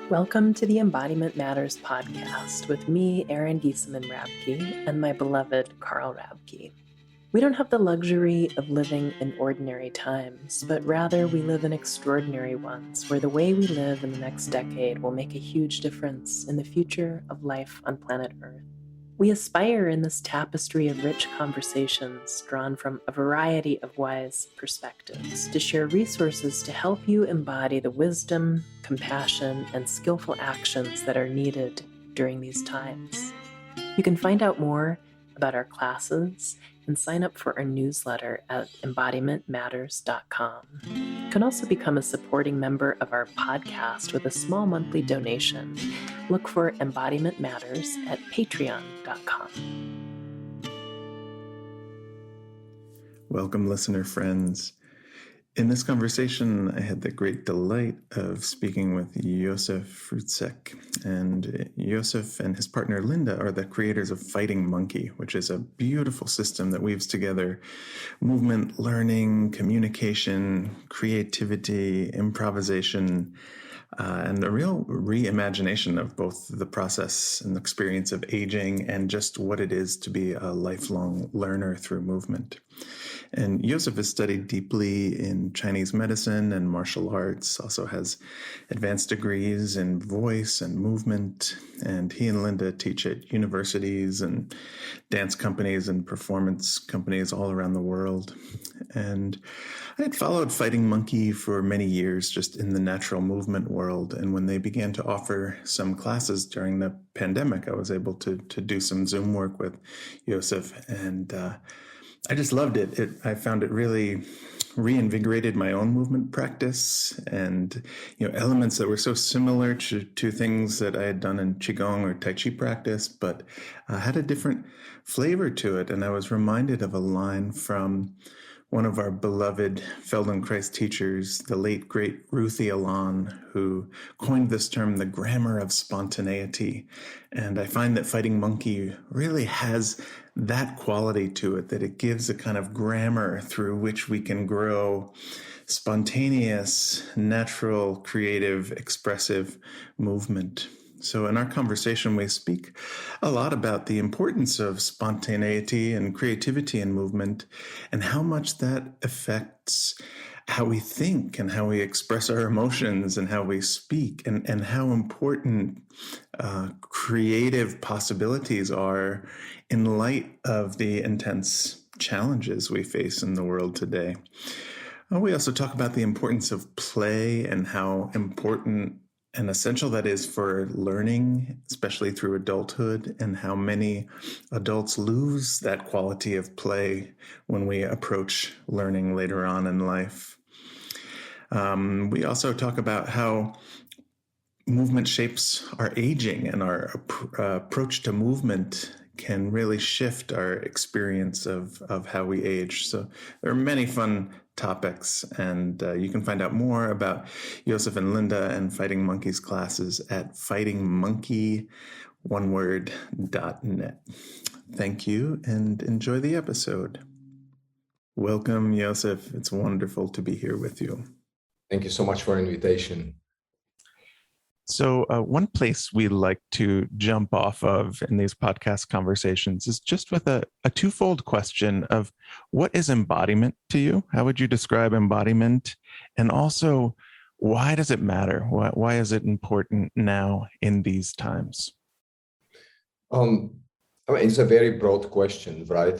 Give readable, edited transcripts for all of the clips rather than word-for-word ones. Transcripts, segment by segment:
Welcome to the Embodiment Matters podcast with me, Erin Giesemann-Rabke, and my beloved Carl Rabke. We don't have the luxury of living in ordinary times, but rather we live in extraordinary ones where the way we live in the next decade will make a huge difference in the future of life on planet Earth. We aspire in this tapestry of rich conversations drawn from a variety of wise perspectives to share resources to help you embody the wisdom, compassion, and skillful actions that are needed during these times. You can find out more about our classes and sign up for our newsletter at embodimentmatters.com. You can also become a supporting member of our podcast with a small monthly donation. Look for Embodiment Matters at patreon.com. Welcome, listener friends. In this conversation, I had the great delight of speaking with Jozef Frucek. And Jozef and his partner Linda are the creators of Fighting Monkey, which is a beautiful system that weaves together movement, learning, communication, creativity, improvisation, and a real reimagination of both the process and the experience of aging and just what it is to be a lifelong learner through movement. And Jozef has studied deeply in Chinese medicine and martial arts, also has advanced degrees in voice and movement, and he and Linda teach at universities and dance companies and performance companies all around the world. And I had followed Fighting Monkey for many years just in the natural movement world, and when they began to offer some classes during the pandemic, I was able to do some Zoom work with Jozef, and I just loved it. I found it really reinvigorated my own movement practice, and elements that were so similar to things that I had done in Qigong or Tai Chi practice, but had a different flavor to it. And I was reminded of a line from one of our beloved Feldenkrais teachers, the late, great Ruthy Alon, who coined this term, the grammar of spontaneity. And I find that Fighting Monkey really has that quality to it, that it gives a kind of grammar through which we can grow spontaneous, natural, creative, expressive movement. So in our conversation, we speak a lot about the importance of spontaneity and creativity in movement and how much that affects how we think and how we express our emotions and how we speak, and how important creative possibilities are in light of the intense challenges we face in the world today. We also talk about the importance of play and how important and essential that is for learning, especially through adulthood, and how many adults lose that quality of play when we approach learning later on in life. We also talk about how movement shapes our aging, and our approach to movement can really shift our experience of how we age. So there are many fun topics, and you can find out more about Jozef and Linda and Fighting Monkey's classes at fightingmonkey.net. Thank you, and enjoy the episode. Welcome, Jozef. It's wonderful to be here with you. Thank you so much for the invitation. So one place we like to jump off of in these podcast conversations is just with a twofold question of what is embodiment to you? How would you describe embodiment? And also, why does it matter? Why is it important now in these times? It's a very broad question, right?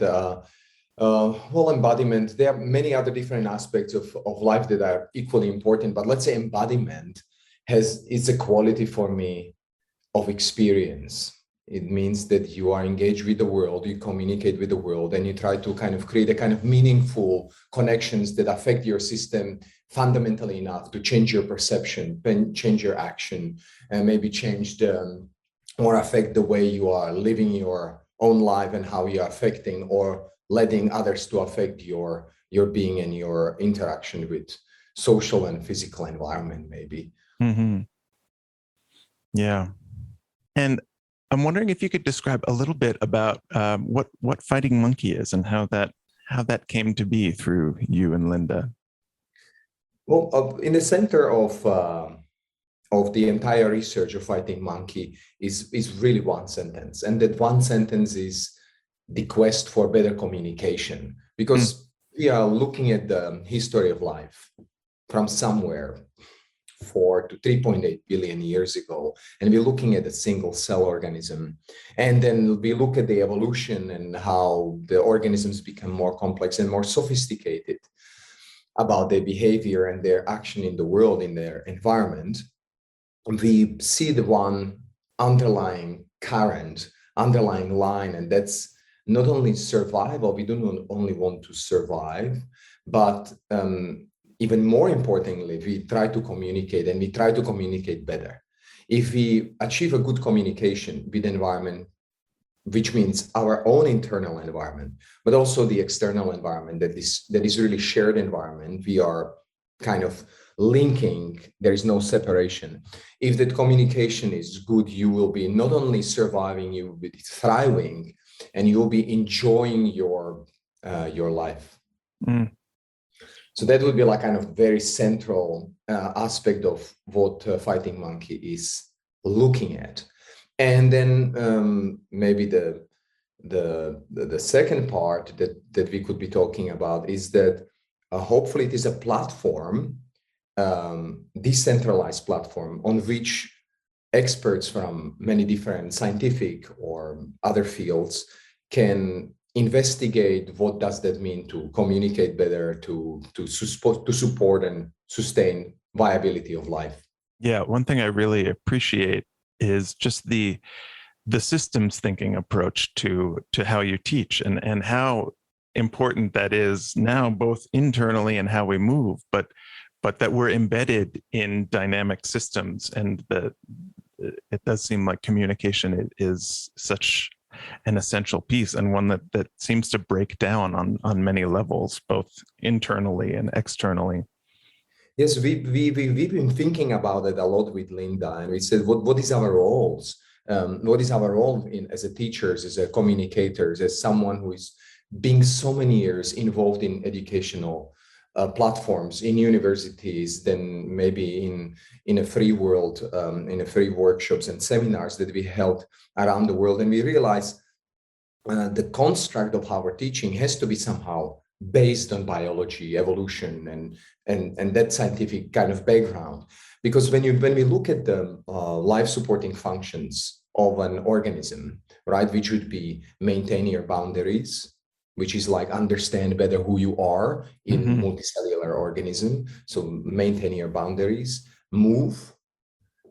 Well, embodiment, there are many other different aspects of life that are equally important, but let's say embodiment it's a quality for me of experience. It means that you are engaged with the world, you communicate with the world, and you try to kind of create a kind of meaningful connections that affect your system fundamentally enough to change your perception, change your action, and maybe change or affect the way you are living your own life and how you are affecting or letting others to affect your being and your interaction with social and physical environment, maybe. Mm-hmm. Yeah. And I'm wondering if you could describe a little bit about what Fighting Monkey is and how that came to be through you and Linda. Well, in the center of of the entire research of Fighting Monkey is really one sentence. And that one sentence is the quest for better communication, because we are looking at the history of life from somewhere 4 to 3.8 billion years ago, and we're looking at a single cell organism. And then we look at the evolution and how the organisms become more complex and more sophisticated about their behavior and their action in the world, in their environment. We see the one underlying current, underlying line, and that's not only survival. We do not only want to survive, but even more importantly, we try to communicate, and we try to communicate better. If we achieve a good communication with the environment, which means our own internal environment, but also the external environment that is really shared environment, we are kind of linking, there is no separation. If that communication is good, you will be not only surviving, you will be thriving, and you will be enjoying your life. So that would be like kind of very central aspect of what Fighting Monkey is looking at. And then maybe the second part that we could be talking about is that hopefully it is a platform, decentralized platform, on which experts from many different scientific or other fields can investigate what does that mean to communicate better, to support and sustain viability of life. Yeah, one thing I really appreciate is just the systems thinking approach to how you teach, and how important that is now, both internally and how we move, but that we're embedded in dynamic systems, and that it does seem like communication is such an essential piece, and one that seems to break down on many levels, both internally and externally. Yes, we've been thinking about it a lot with Linda, and we said, what is our roles? What is our role as a teachers, as a communicators, as someone who is being so many years involved in educational platforms in universities, then maybe in a free world, in a free workshops and seminars that we held around the world. And we realized the construct of our teaching has to be somehow based on biology, evolution, and that scientific kind of background. Because when we look at the life supporting functions of an organism, right, which would be maintain your boundaries, which is like understand better who you are in multicellular organism. So maintain your boundaries, move,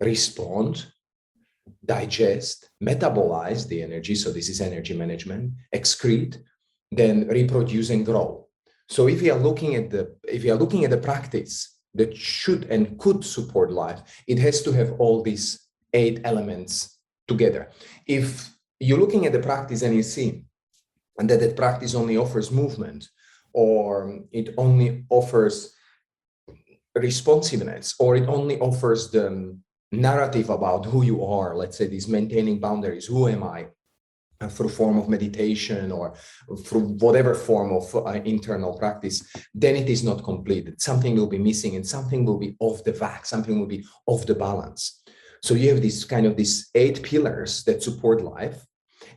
respond, digest, metabolize the energy. So this is energy management, excrete, then reproduce and grow. So if you are looking at the practice that should and could support life, it has to have all these 8 elements together. If you're looking at the practice and you see that practice only offers movement, or it only offers responsiveness, or it only offers the narrative about who you are, let's say this maintaining boundaries, who am I, through form of meditation or through whatever form of internal practice, then it is not complete. Something will be missing, and something will be off the whack, something will be off the balance. So you have this kind of these 8 pillars that support life.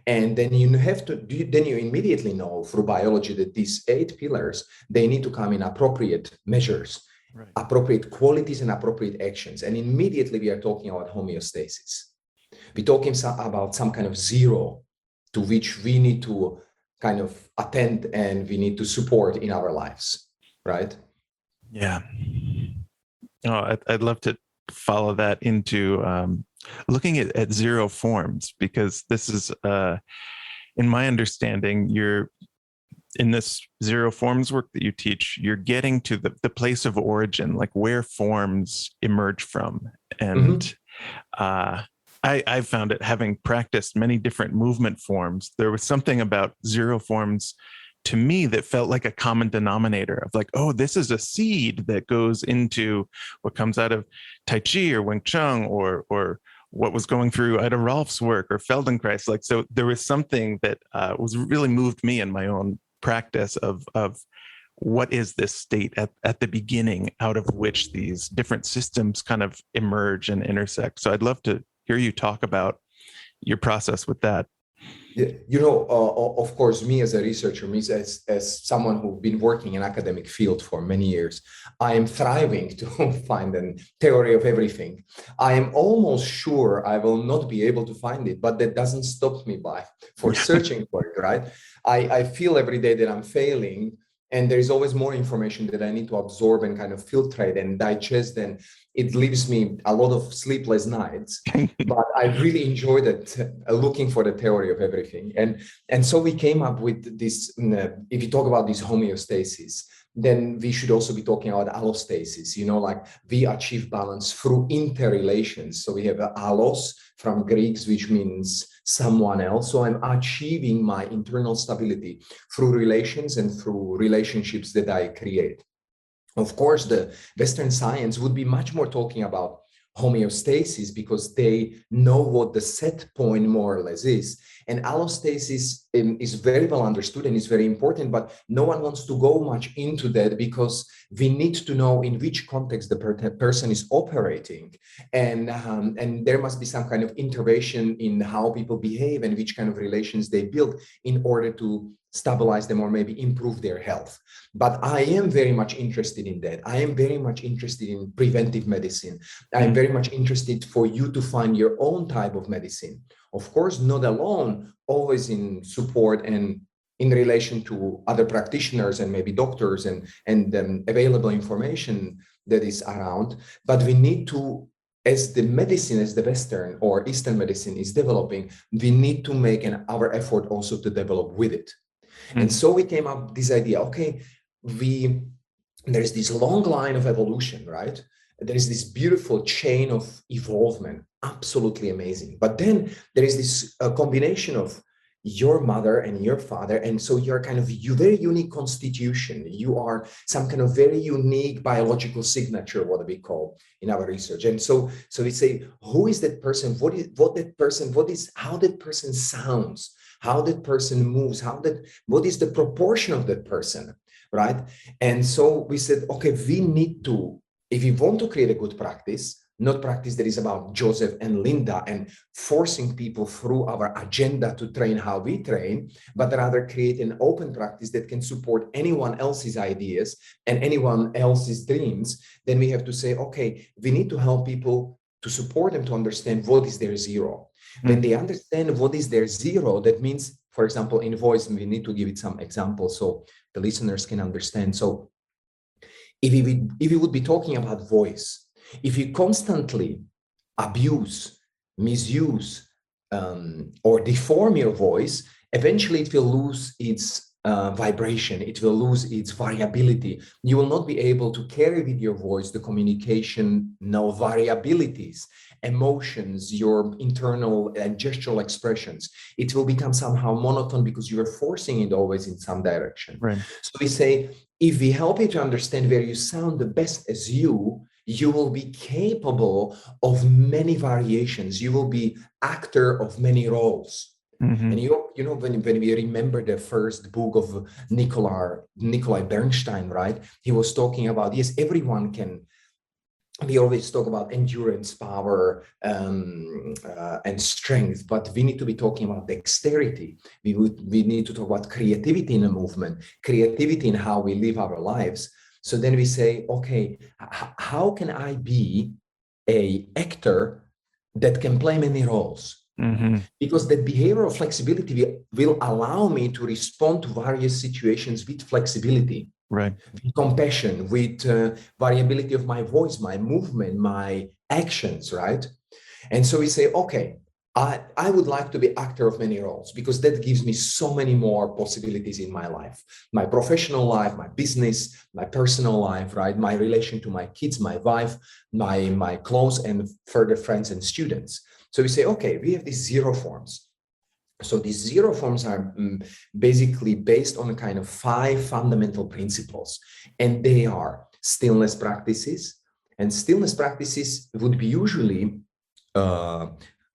And then you immediately know through biology that these 8 pillars, they need to come in appropriate measures, right, appropriate qualities and appropriate actions. And immediately we are talking about homeostasis. We're talking about some kind of zero to which we need to kind of attend and we need to support in our lives, right? Yeah. Oh, I'd love to follow that into looking at zero forms, because this is, in my understanding, you're in this zero forms work that you teach, you're getting to the place of origin, like where forms emerge from. And I found it, having practiced many different movement forms, there was something about zero forms to me that felt like a common denominator of like, oh, this is a seed that goes into what comes out of Tai Chi or Wing Chun or what was going through Ida Rolf's work or Feldenkrais. Like, so there was something that was really moved me in my own practice of what is this state at the beginning out of which these different systems kind of emerge and intersect. So I'd love to hear you talk about your process with that. Yeah, of course, me as a researcher, me as someone who's been working in academic field for many years, I am thriving to find a theory of everything. I am almost sure I will not be able to find it, but that doesn't stop me for searching for it, right? I feel every day that I'm failing, and there's always more information that I need to absorb and kind of filtrate and digest, and it leaves me a lot of sleepless nights. But I really enjoyed it, looking for the theory of everything. And so we came up with this, if you talk about this homeostasis, then we should also be talking about allostasis, like we achieve balance through interrelations. So we have allos from Greeks, which means someone else. So I'm achieving my internal stability through relations and through relationships that I create. Of course, the Western science would be much more talking about homeostasis because they know what the set point more or less is. And allostasis is very well understood and is very important, but no one wants to go much into that because we need to know in which context the person is operating. And there must be some kind of intervention in how people behave and which kind of relations they build in order to stabilize them or maybe improve their health. But I am very much interested in that. I am very much interested in preventive medicine. I am very much interested for you to find your own type of medicine. Of course, not alone, always in support and in relation to other practitioners and maybe doctors and available information that is around. But we need to, as the medicine, as the Western or Eastern medicine is developing, we need to make our effort also to develop with it. And so we came up with this idea, okay, there's this long line of evolution, right? There is this beautiful chain of evolvement, absolutely amazing. But then there is this combination of your mother and your father. And so you're kind of very unique constitution. You are some kind of very unique biological signature, what we call in our research. And so we say, who is that person? How that person sounds, how that person moves, what is the proportion of that person, right? And so we said, okay, we need to, if we want to create a good practice, not practice that is about Jozef and Linda and forcing people through our agenda to train how we train, but rather create an open practice that can support anyone else's ideas and anyone else's dreams, then we have to say, okay, we need to help people to support them to understand what is their zero. When they understand what is their zero, that means, for example, in voice, we need to give it some examples so the listeners can understand. So if we would be talking about voice, if you constantly abuse, misuse, or deform your voice, eventually it will lose its vibration, it will lose its variability. You will not be able to carry with your voice the communication, no variabilities, emotions, your internal and gestural expressions. It will become somehow monotone because you are forcing it always in some direction. Right. So we say, if we help you to understand where you sound the best as you will be capable of many variations. You will be actor of many roles. Mm-hmm. And when we remember the first book of Nikolai Bernstein, right? He was talking about, yes, everyone can. We always talk about endurance, power, and strength, but we need to be talking about dexterity. We need to talk about creativity in a movement, creativity in how we live our lives. So then we say, okay, how can I be an actor that can play many roles? Mm-hmm. Because the behavioral flexibility will allow me to respond to various situations with flexibility, right? With compassion, with variability of my voice, my movement, my actions, right? And so we say, okay, I would like to be actor of many roles because that gives me so many more possibilities in my life, my professional life, my business, my personal life, right? My relation to my kids, my wife, my close and further friends and students. So we say, okay, we have these zero forms. So these zero forms are basically based on a kind of 5 fundamental principles, and they are stillness practices. And stillness practices would be usually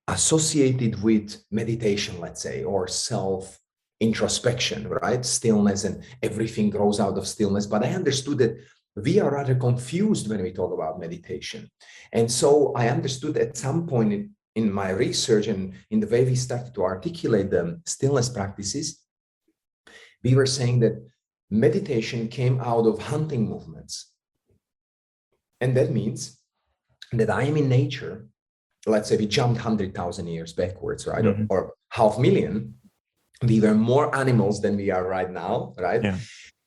associated with meditation, let's say, or introspection, right? Stillness, and everything grows out of stillness. But I understood that we are rather confused when we talk about meditation. And so I understood at some point in my research and in the way we started to articulate the stillness practices, we were saying that meditation came out of hunting movements. And that means that I am in nature. Let's say we jumped 100,000 years backwards, right? Mm-hmm. Or 500,000. We were more animals than we are right now, right? Yeah.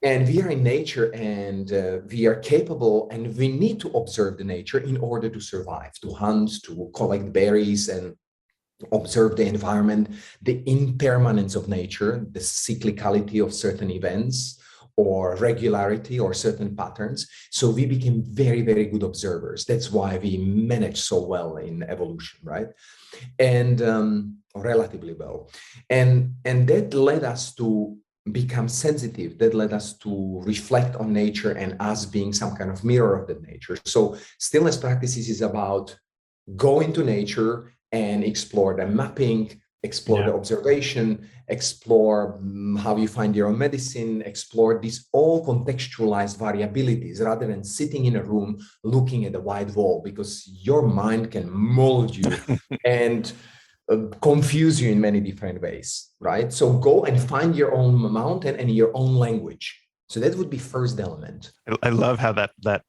And we are in nature, and we are capable, and we need to observe the nature in order to survive, to hunt, to collect berries, and observe the environment, the impermanence of nature, the cyclicality of certain events, or regularity or certain patterns. So we became very, very good observers. That's why we managed so well in evolution, right? And relatively well. And that led us to become sensitive. That led us to reflect on nature and us being some kind of mirror of that nature. So stillness practices is about go into nature and explore the mapping, explore the observation, explore how you find your own medicine, explore these all contextualized variabilities rather than sitting in a room looking at a white wall, because your mind can mold you and confuse you in many different ways, right? So go and find your own mountain and your own language. So that would be first element. I love how that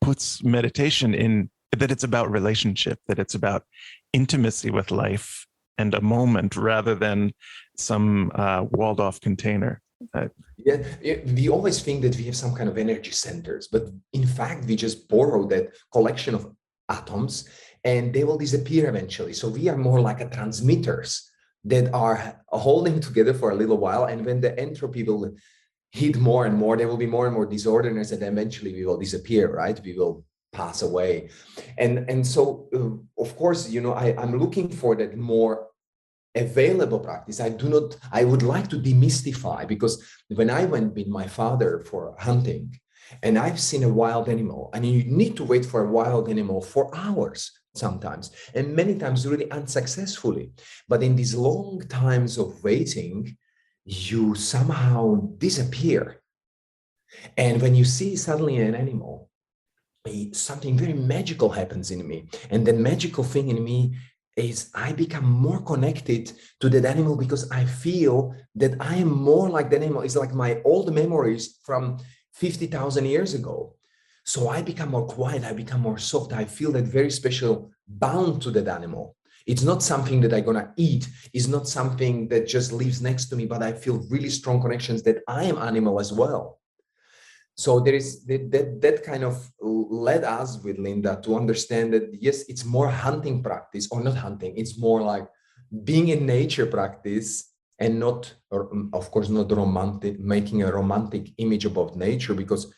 puts meditation in, that it's about relationship, that it's about intimacy with life and a moment rather than some walled off container. We always think that we have some kind of energy centers, but in fact, we just borrow that collection of atoms and they will disappear eventually. So we are more like a transmitters that are holding together for a little while. And when the entropy will hit more and more, there will be more and more disorderness, and eventually we will disappear, right? We will pass away. And so, of course, I'm looking for that more available practice. I would like to demystify, because when I went with my father for hunting, and I've seen a wild animal, and you need to wait for a wild animal for hours sometimes, and many times really unsuccessfully. But in these long times of waiting, you somehow disappear. And when you see suddenly an animal, something very magical happens in me. And the magical thing in me is I become more connected to that animal, because I feel that I am more like the animal. It's like my old memories from 50,000 years ago. So I become more quiet, I become more soft. I feel that very special bound to that animal. It's not something that I'm gonna eat. It's not something that just lives next to me, but I feel really strong connections that I am animal as well. So there is that kind of led us with Linda to understand that, yes, it's more hunting practice, or not hunting. It's more like being in nature practice, and not, or of course, not romantic, making a romantic image about nature, because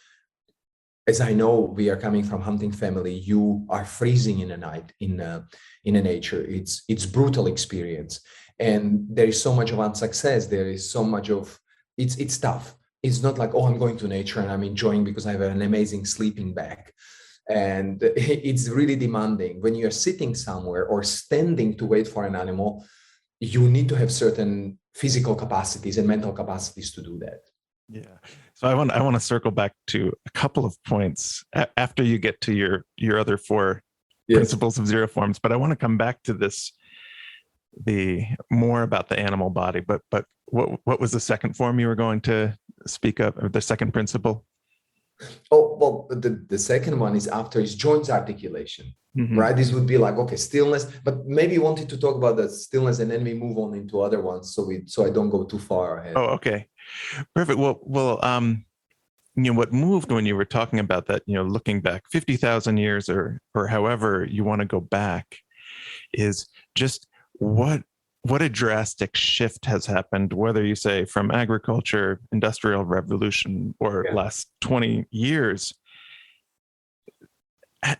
as I know, we are coming from hunting family. You are freezing in a night in a nature. It's brutal experience, and there is so much of unsuccess. There is so much of it's tough. It's not like, oh, I'm going to nature and I'm enjoying because I have an amazing sleeping bag. And it's really demanding. When you're sitting somewhere or standing to wait for an animal, you need to have certain physical capacities and mental capacities to do that. Yeah. So I want to circle back to a couple of points after you get to your other four principles of zero forms, but I want to come back to the more about the animal body. But what was the second form you were going to speak of, or the second principle? Oh, well, the second one is after is joints articulation, right? This would be like, okay, stillness, but maybe you wanted to talk about the stillness and then we move on into other ones. So I don't go too far ahead. Oh, okay. Perfect. Well, what moved when you were talking about that, looking back 50,000 years or however you want to go back, is just what a drastic shift has happened, whether you say from agriculture, industrial revolution, or last 20 years,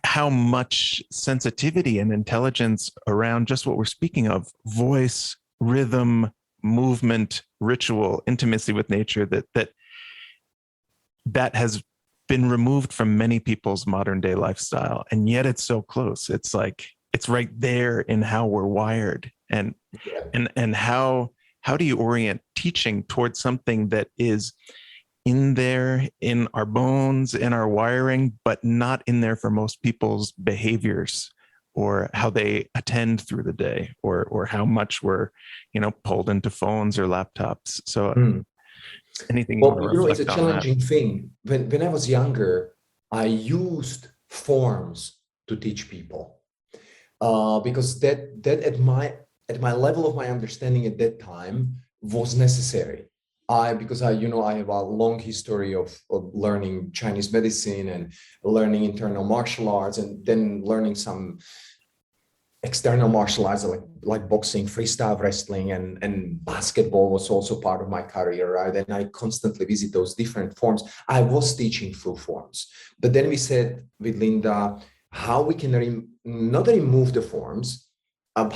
how much sensitivity and intelligence around just what we're speaking of, voice, rhythm, movement, ritual, intimacy with nature, that has been removed from many people's modern day lifestyle. And yet it's so close. It's like, it's right there in how we're wired and how how do you orient teaching towards something that is in there, in our bones, in our wiring, but not in there for most people's behaviors or how they attend through the day, or how much we're, pulled into phones or laptops. So anything you want to It's a reflect on that? challenging thing. When I was younger, I used forms to teach people because that at my level of my understanding at that time was necessary. Because I have a long history of learning Chinese medicine and learning internal martial arts, and then learning some external martial arts like boxing, freestyle wrestling, and basketball was also part of my career, right? And I constantly visit those different forms. I was teaching through forms, but then we said with Linda how we can not remove the forms,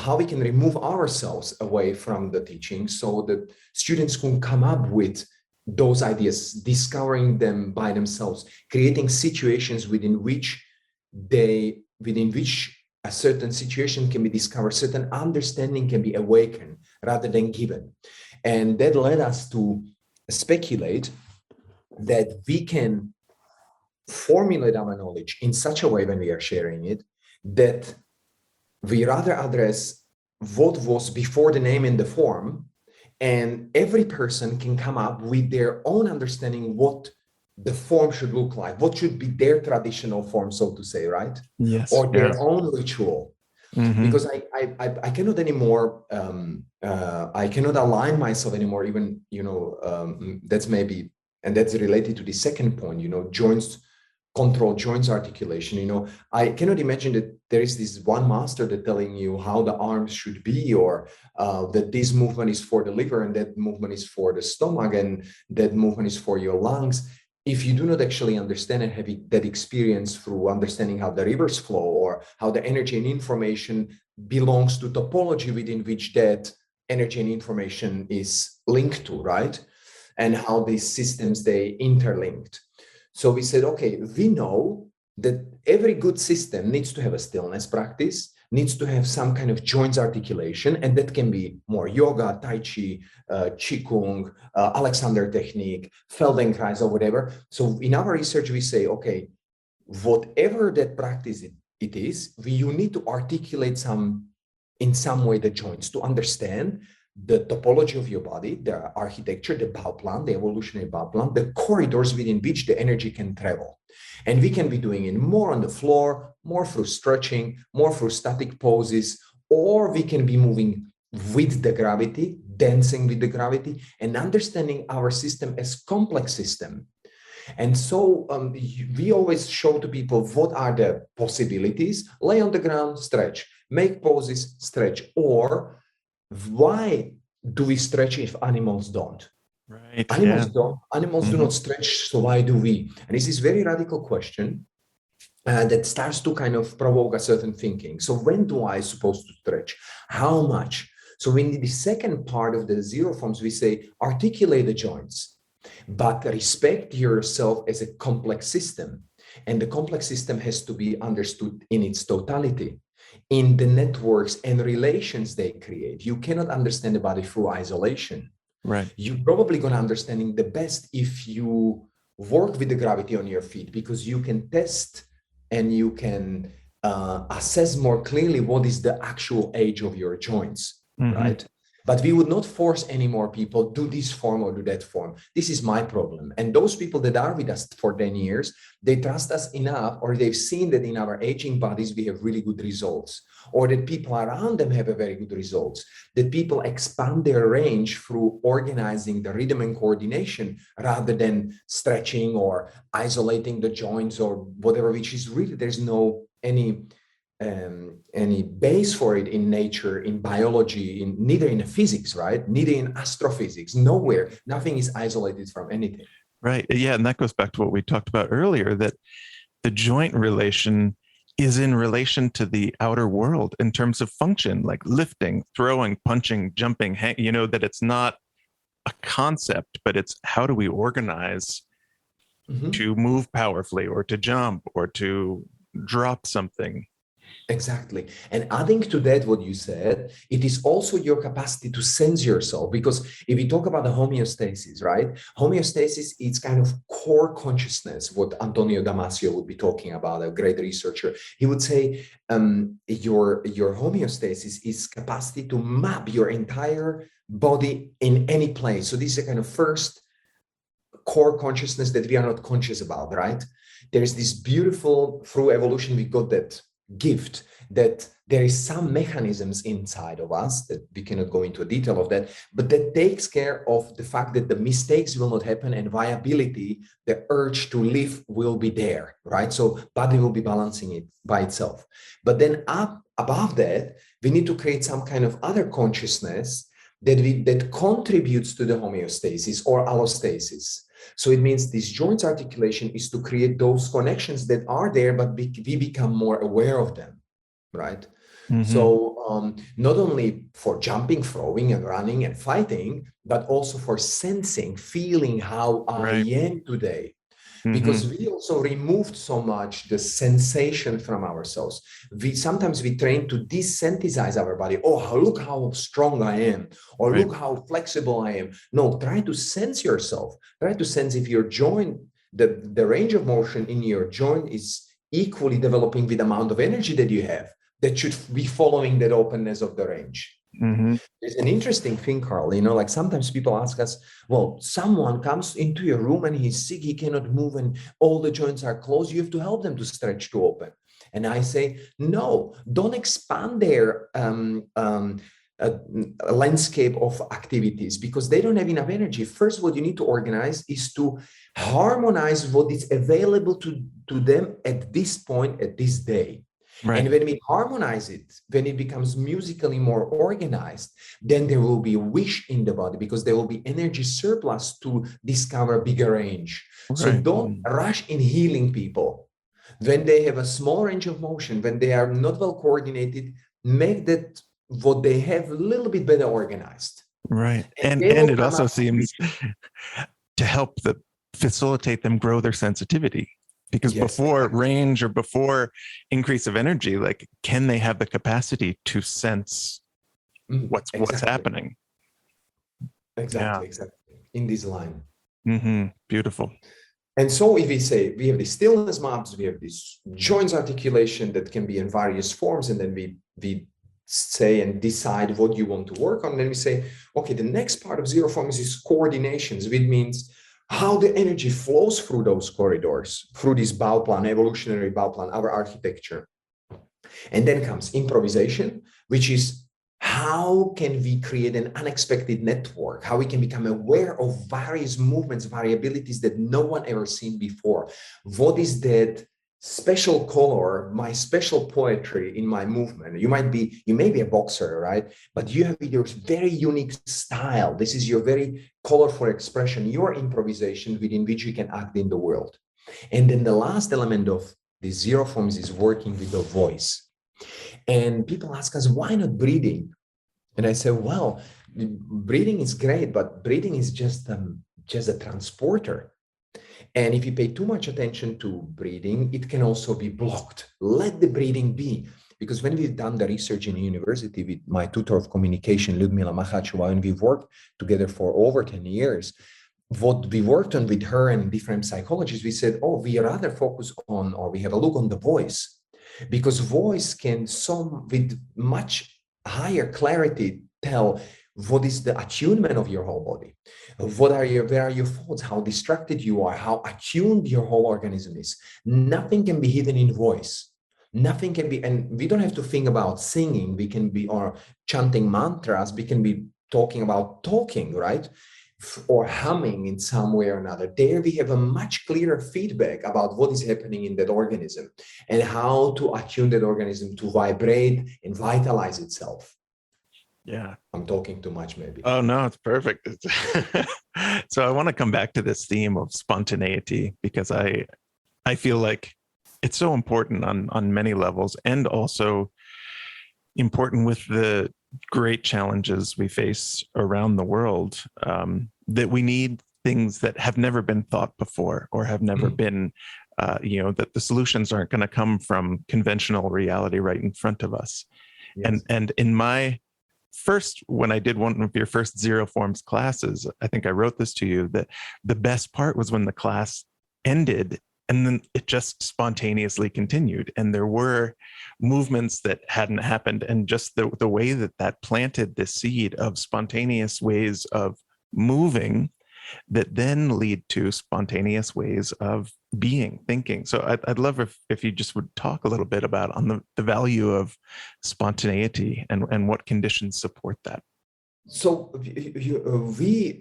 how we can remove ourselves away from the teaching so that students can come up with those ideas, discovering them by themselves, creating situations within which a certain situation can be discovered, certain understanding can be awakened rather than given. And that led us to speculate that we can formulate our knowledge in such a way when we are sharing it that we rather address what was before the name in the form, and every person can come up with their own understanding what the form should look like, what should be their traditional form, so to say, right? Yes. Or their own ritual. Mm-hmm. Because I cannot anymore, I cannot align myself anymore, even, that's maybe, and that's related to the second point, joints, control joints articulation. I cannot imagine that there is this one master that telling you how the arms should be, or that this movement is for the liver and that movement is for the stomach and that movement is for your lungs. If you do not actually understand and have that experience through understanding how the rivers flow or how the energy and information belongs to topology within which that energy and information is linked to, right? And how these systems, they interlinked. So we said, okay, we know that every good system needs to have a stillness practice, needs to have some kind of joints articulation, and that can be more yoga, tai chi, qigong, Alexander technique, Feldenkrais, or whatever. So in our research, we say, okay, whatever that practice it is, you need to articulate in some way the joints to understand the topology of your body, the architecture, the Bauplan, the evolutionary Bauplan, the corridors within which the energy can travel. And we can be doing it more on the floor, more through stretching, more through static poses, or we can be moving with the gravity, dancing with the gravity, and understanding our system as complex system. And so we always show to people what are the possibilities: lay on the ground, stretch, make poses, stretch, or why do we stretch if animals don't? Right. Animals Yeah. don't. Animals do not stretch, so why do we? And this is a very radical question that starts to kind of provoke a certain thinking. So when do I supposed to stretch? How much? So in the second part of the zero forms, we say articulate the joints, but respect yourself as a complex system. And the complex system has to be understood in its totality, in the networks and relations they create. You cannot understand the body through isolation. Right. You're probably going to understand the best if you work with the gravity on your feet, because you can test and you can assess more clearly what is the actual age of your joints, right? But we would not force any more people do this form or do that form. This is my problem. And those people that are with us for 10 years, they trust us enough, or they've seen that in our aging bodies, we have really good results, or that people around them have a very good results, that people expand their range through organizing the rhythm and coordination rather than stretching or isolating the joints or whatever, which is really, there's no any base for it in nature, in biology, neither in physics, right? Neither in astrophysics, nowhere. Nothing is isolated from anything. Right. Yeah. And that goes back to what we talked about earlier, that the joint relation is in relation to the outer world in terms of function, like lifting, throwing, punching, jumping, that it's not a concept, but it's how do we organize to move powerfully or to jump or to drop something. Exactly. And adding to that, what you said, it is also your capacity to sense yourself. Because if we talk about the homeostasis, right? Homeostasis is kind of core consciousness, what Antonio Damasio would be talking about, a great researcher. He would say your homeostasis is capacity to map your entire body in any place. So this is a kind of first core consciousness that we are not conscious about, right? There's this beautiful, through evolution, we got that gift that there is some mechanisms inside of us that we cannot go into a detail of that, but that takes care of the fact that the mistakes will not happen and viability, the urge to live will be there, right? So body will be balancing it by itself. But then up above that, we need to create some kind of other consciousness that contributes to the homeostasis or allostasis. So it means this joints articulation is to create those connections that are there, but we become more aware of them, right? Mm-hmm. So not only for jumping, throwing, and running and fighting, but also for sensing, feeling how I am today. Because we also removed so much the sensation from ourselves. Sometimes we train to desensitize our body. Oh, look how strong I am, or look how flexible I am. No, try to sense yourself. Try to sense if your joint, the range of motion in your joint is equally developing with the amount of energy that you have. That should be following that openness of the range. Mm-hmm. There's an interesting thing, Carl, like sometimes people ask us, well, someone comes into your room and he's sick, he cannot move and all the joints are closed. You have to help them to stretch to open. And I say, no, don't expand their landscape of activities because they don't have enough energy. First, what you need to organize is to harmonize what is available to them at this point, at this day. Right. And when we harmonize it, when it becomes musically more organized, then there will be a wish in the body because there will be energy surplus to discover a bigger range. Right. So don't rush in healing people. When they have a small range of motion, when they are not well coordinated, make that what they have a little bit better organized. Right. And it also seems to help facilitate them grow their sensitivity. Because before range or before increase of energy, like, can they have the capacity to sense what's happening? Exactly. In this line. Mm-hmm. Beautiful. And so if we say we have the stillness maps, we have this joints articulation that can be in various forms, and then we say and decide what you want to work on. And then we say, okay, the next part of zero forms is coordinations, which means how the energy flows through those corridors, through this Bauplan, evolutionary Bauplan, our architecture. And then comes improvisation, which is how can we create an unexpected network, how we can become aware of various movements, variabilities that no one ever seen before. What is that special color, my special poetry in my movement? You may be a boxer, right? But you have your very unique style. This is your very colorful expression, your improvisation within which you can act in the world. And then the last element of the zero forms is working with the voice. And people ask us, why not breathing? And I say, well, breathing is great, but breathing is just a transporter. And if you pay too much attention to breathing, it can also be blocked. Let the breathing be. Because when we've done the research in university with my tutor of communication, Ludmila Machachova, and we've worked together for over 10 years, what we worked on with her and different psychologists, we said, we rather focus on, or we have a look on the voice. Because voice can with much higher clarity tell what is the attunement of your whole body? Where are your thoughts? How distracted you are? How attuned your whole organism is? Nothing can be hidden in voice. Nothing can be, and we don't have to think about singing. We can be, or chanting mantras. We can be talking about talking, right? Or humming in some way or another. There we have a much clearer feedback about what is happening in that organism and how to attune that organism to vibrate and vitalize itself. Yeah. I'm talking too much, maybe. Oh, no, it's perfect. So I want to come back to this theme of spontaneity because I feel like it's so important on many levels, and also important with the great challenges we face around the world, that we need things that have never been thought before or have never been that the solutions aren't going to come from conventional reality right in front of us. Yes. And in my when I did one of your first Zero Forms classes, I think I wrote this to you, that the best part was when the class ended and then it just spontaneously continued. And there were movements that hadn't happened. And just the way that planted the seed of spontaneous ways of moving that then lead to spontaneous ways of being, thinking. So I'd love if you just would talk a little bit about on the value of spontaneity and what conditions support that. So if we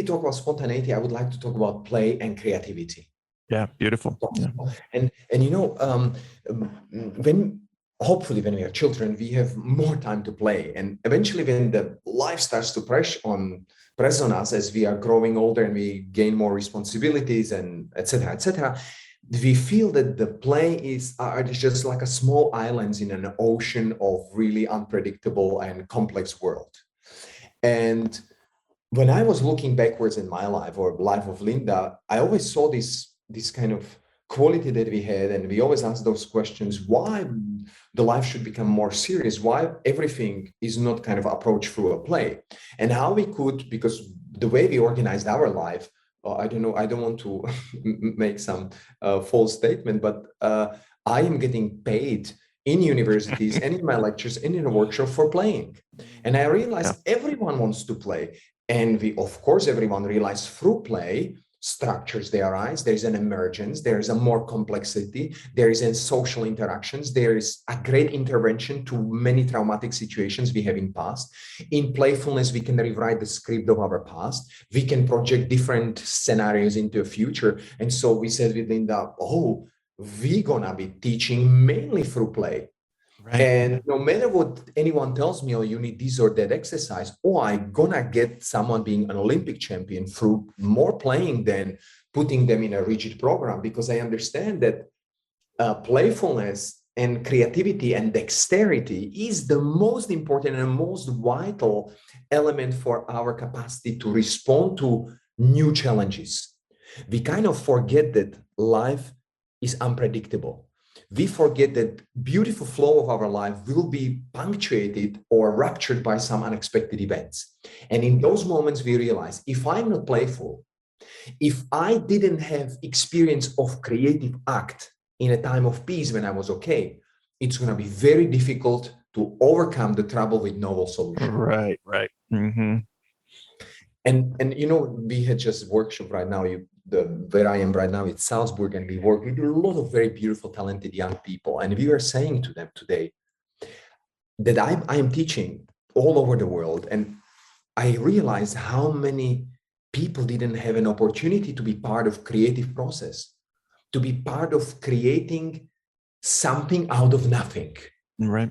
talk about spontaneity, I would like to talk about play and creativity. Yeah, beautiful. Yeah. And hopefully when we are children, we have more time to play. And eventually when the life starts to press on us as we are growing older and we gain more responsibilities and et cetera, we feel that the play are just like a small islands in an ocean of really unpredictable and complex world. And when I was looking backwards in my life or life of Linda, I always saw this kind of quality that we had, and we always ask those questions: why the life should become more serious, why everything is not kind of approached through a play, and how we could, because the way we organized our life, I don't know, I don't want to make some false statement, but I am getting paid in universities and in my lectures and in a workshop for playing. And I realized everyone wants to play. And everyone realized through play, structures they arise, there is an emergence, there is a more complexity, there is in social interactions, there is a great intervention to many traumatic situations we have in past. In playfulness, we can rewrite the script of our past. We can project different scenarios into a future. And so we said with Linda, we're gonna be teaching mainly through play. Right. And no matter what anyone tells me, you need this or that exercise, I'm gonna get someone being an Olympic champion through more playing than putting them in a rigid program, because I understand that playfulness and creativity and dexterity is the most important and most vital element for our capacity to respond to new challenges. We kind of forget that life is unpredictable. We forget that beautiful flow of our life will be punctuated or ruptured by some unexpected events. And in those moments, we realize, if I'm not playful, if I didn't have experience of creative act in a time of peace when I was okay, it's going to be very difficult to overcome the trouble with novel solutions. Right. Mm-hmm. And we had just a workshop right now, where I am right now, it's Salzburg, and we work with a lot of very beautiful, talented young people. And we were saying to them today that I am teaching all over the world. And I realized how many people didn't have an opportunity to be part of creative process, to be part of creating something out of nothing. Right.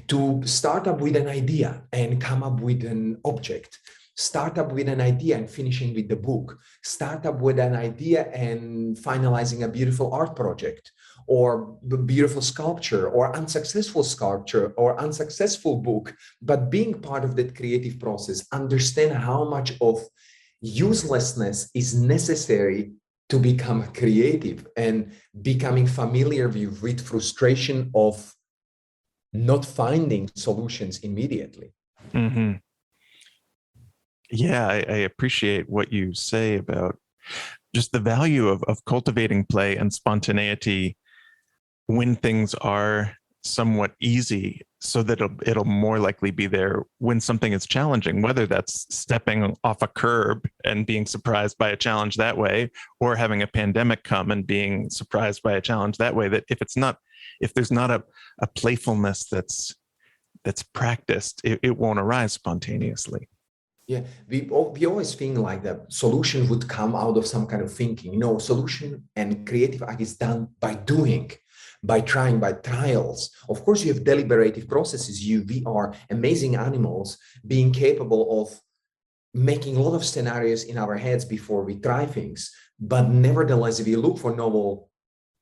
To start up with an idea and come up with an object. Start up with an idea and finishing with the book. Start up with an idea and finalizing a beautiful art project, or beautiful sculpture, or unsuccessful sculpture, or unsuccessful book. But being part of that creative process, understand how much of uselessness is necessary to become creative, and becoming familiar with frustration of not finding solutions immediately. Mm-hmm. Yeah, I appreciate what you say about just the value of cultivating play and spontaneity when things are somewhat easy, so that it'll more likely be there when something is challenging, whether that's stepping off a curb and being surprised by a challenge that way, or having a pandemic come and being surprised by a challenge that way. That if there's not a playfulness that's practiced, it won't arise spontaneously. Yeah, we always think like the solution would come out of some kind of thinking. Solution and creative act is done by doing, by trying, by trials. Of course, you have deliberative processes. We are amazing animals, being capable of making a lot of scenarios in our heads before we try things. But nevertheless, if we look for novel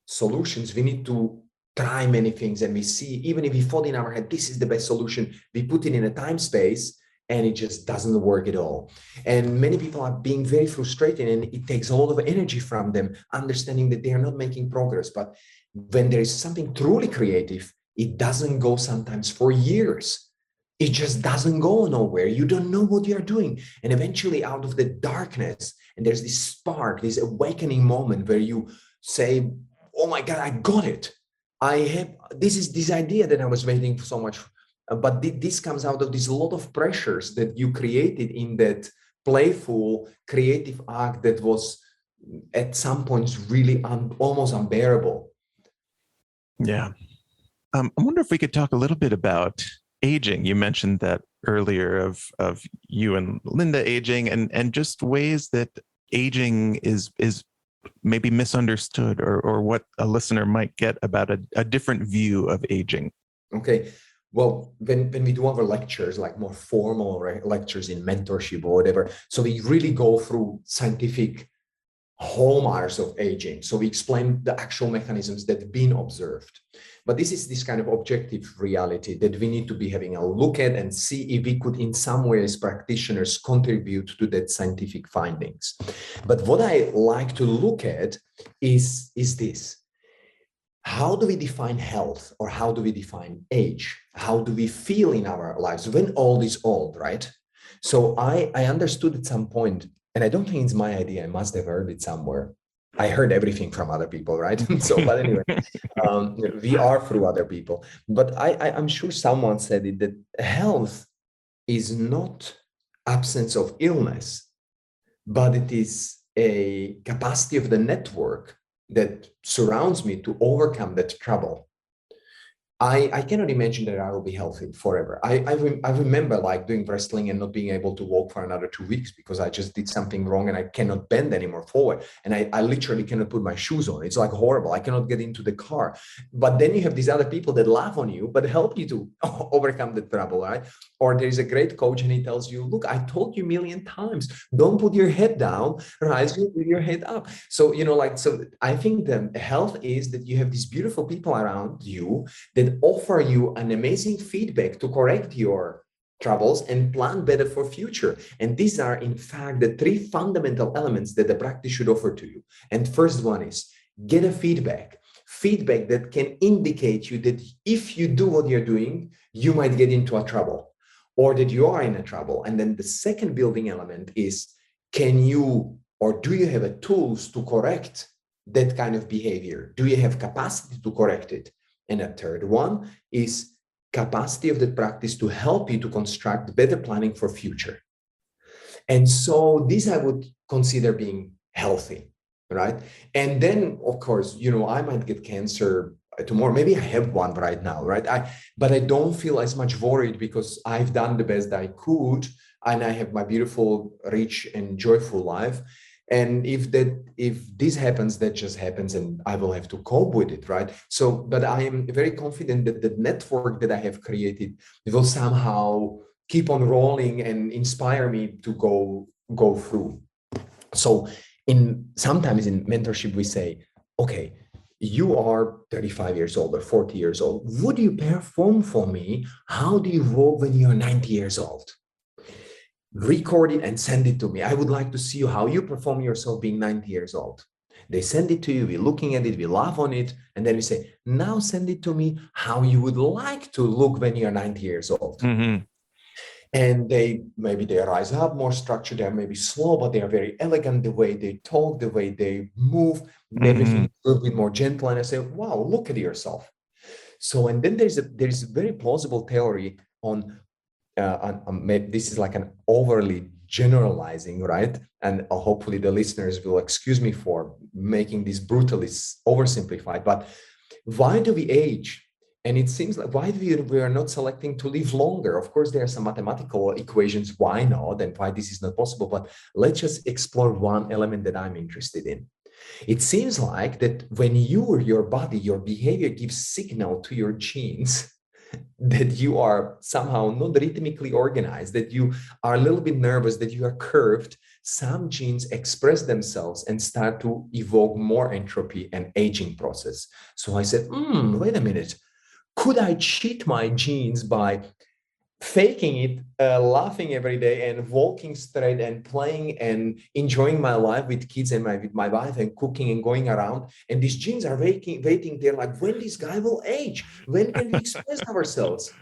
solutions, we need to try many things, and we see, even if we thought in our head, this is the best solution, we put it in a time space, and it just doesn't work at all. And many people are being very frustrated, and it takes a lot of energy from them, understanding that they are not making progress. But when there is something truly creative, it doesn't go sometimes for years. It just doesn't go nowhere. You don't know what you're doing. And eventually out of the darkness, and there's this spark, this awakening moment where you say, oh my God, I got it. This is this idea that I was waiting for so much. But this comes out of this lot of pressures that you created in that playful, creative act that was at some points really almost unbearable. Yeah. I wonder if we could talk a little bit about aging. You mentioned that earlier of you and Linda aging, and just ways that aging is maybe misunderstood, or what a listener might get about a different view of aging. Okay. Well, when we do our lectures, like more formal lectures in mentorship or whatever, so we really go through scientific hallmarks of aging. So we explain the actual mechanisms that have been observed. But this is this kind of objective reality that we need to be having a look at and see if we could, in some ways, practitioners contribute to that scientific findings. But what I like to look at is this. How do we define health, or how do we define age? How do we feel in our lives when old is old, right? So I understood at some point, and I don't think it's my idea, I must have heard it somewhere. I heard everything from other people, right? So, but anyway, we are through other people. But I'm sure someone said it, that health is not absence of illness, but it is a capacity of the network that surrounds me to overcome that trouble. I cannot imagine that I will be healthy forever. I remember like doing wrestling and not being able to walk for another 2 weeks because I just did something wrong and I cannot bend anymore forward. And I literally cannot put my shoes on. It's like horrible. I cannot get into the car. But then you have these other people that laugh on you, but help you to overcome the trouble, right? Or there's a great coach and he tells you, look, I told you a million times, don't put your head down, rise with your head up. So, so I think the health is that you have these beautiful people around you that offer you an amazing feedback to correct your troubles and plan better for future. And these are, in fact, the 3 fundamental elements that the practice should offer to you. And first one is get a feedback that can indicate you that if you do what you're doing, you might get into a trouble or that you are in a trouble. And then the second building element is, can you or do you have the tools to correct that kind of behavior? Do you have capacity to correct it? And a third one is capacity of the practice to help you to construct better planning for future. And so this I would consider being healthy, right? And then, of course, I might get cancer tomorrow. Maybe I have one right now, right? But I don't feel as much worried because I've done the best I could and I have my beautiful, rich and joyful life. And if this happens, that just happens and I will have to cope with it, right? So, but I am very confident that the network that I have created will somehow keep on rolling and inspire me to go through. So sometimes in mentorship, we say, okay, you are 35 years old or 40 years old. Would you perform for me? How do you vote when you're 90 years old? Record it and send it to me. I would like to see how you perform yourself being 90 years old. They send it to you, we're looking at it, we laugh on it, and then we say, now send it to me how you would like to look when you're 90 years old. Mm-hmm. And they rise up more structured, they're maybe slow, but they are very elegant, the way they talk, the way they move, everything a little bit more gentle. And I say, wow, look at yourself. So, and then there's a very plausible theory on this is like an overly generalizing, right? And hopefully the listeners will excuse me for making this brutally oversimplified, but why do we age? And it seems like why we are not selecting to live longer. Of course, there are some mathematical equations why not and why this is not possible, but let's just explore one element that I'm interested in. It seems like that when your body, your behavior gives signal to your genes that you are somehow not rhythmically organized, that you are a little bit nervous, that you are curved, some genes express themselves and start to evoke more entropy and aging process. So I said, wait a minute, could I cheat my genes by faking it, laughing every day and walking straight and playing and enjoying my life with kids and with my wife and cooking and going around. And these genes are waiting there like, when this guy will age, when can we express ourselves?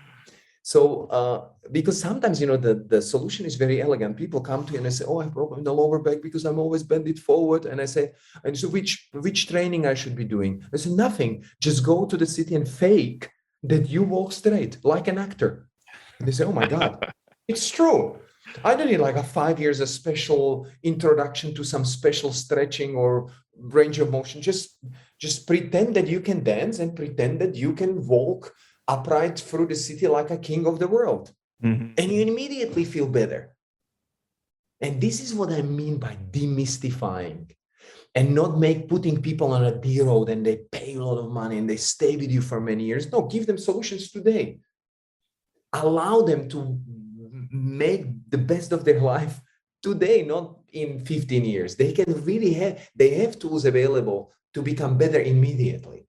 So because sometimes, the solution is very elegant. People come to you and they say, oh, I have a problem in the lower back because I'm always bending forward. And I say, and so which training I should be doing? I say, nothing. Just go to the city and fake that you walk straight like an actor. And they say, oh my God, it's true. I don't need like a 5 years, a special introduction to some special stretching or range of motion. Just pretend that you can dance and pretend that you can walk upright through the city like a king of the world. Mm-hmm. And you immediately feel better. And this is what I mean by demystifying, and not putting people on a D road and they pay a lot of money and they stay with you for many years. No, give them solutions today. Allow them to make the best of their life today, not in 15 years. They can really have tools available to become better immediately.